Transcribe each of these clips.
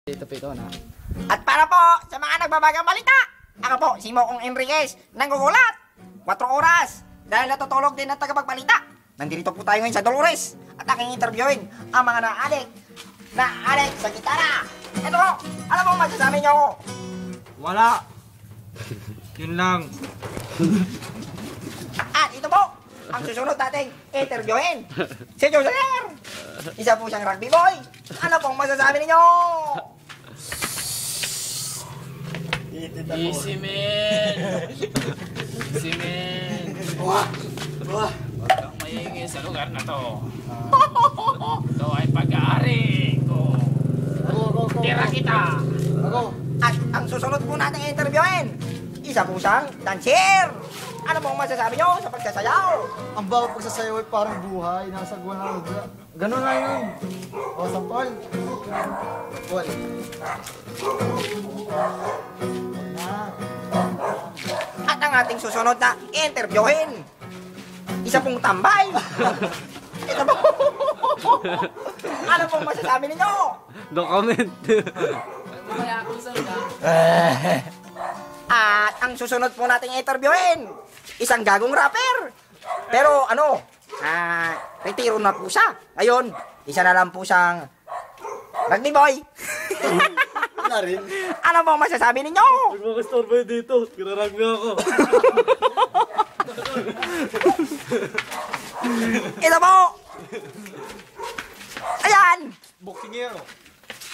Ito na. At para po sa mga nagbabagang balita, ako po si Mokong Enriquez ng Gugulat. 4 oras dahil natutulog din ang tagapagbalita. Nandito po tayo ngayon sa Dolores at aking interviewin ang mga na-addict sa gitara. Ito po, ano pong masasabi nyo? Wala. Yun lang. At ito po, ang susunod nating interviewin. Si Joser. Isa po siyang rugby boy. Ano pong masasabi ninyo? Easy man! Easy man! Huwag kang maingay sa lugar na to. Ito ay pag-aari ko. Tira kita! At ang susunod po nating interviewin, isa po siyang dancer. Ano pong masasabi nyo sa pagsasayaw? Ang bawat pagsasayaw ay parang buhay, nasa guwan na lugar. Ganun na yun. O, sampol. Wal. At ang ating susunod na interviewin, isa pong tambay. Ito po. Ano pong masasabi ninyo? No comment. Mamaya ako sa lugar. At ang susunod po nating interviewin, isang gagong rapper. Pero retiro na po siya. Ngayon, isa na lang po siyang rugby boy. Wala rin. Ano pong masasabi ninyo? Huwag mo kastorbo dito. Kinaragmi ako. Ito po. Ayan. Boksingero.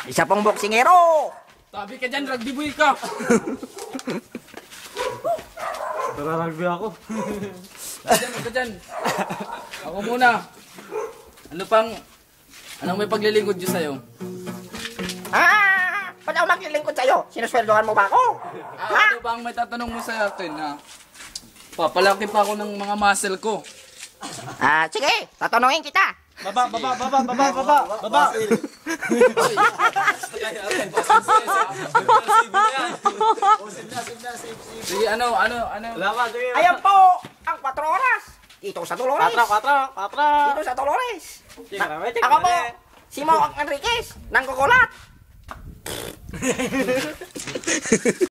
Isa pong boksingero. Tabi ka dyan, rugby boy ka! Kinaragmi ako. Huwag ka dyan. Ako muna. Anong may paglilingkod dyan sa'yo? Ba't ako maglilingkod sa'yo? Sinusweldohan mo ba ako? Ano ba ang may tatanong mo sa akin, ha? Papalaki pa ako ng mga muscle ko. Sige, tatanungin kita. Baba. Sige, ano? Salamat, sige. Ayan po, ang 4 oras. Dito sa Dolores. 4. Dito sa Dolores. Sige, Ako po, si Mokong Enriquez ng Gugulat.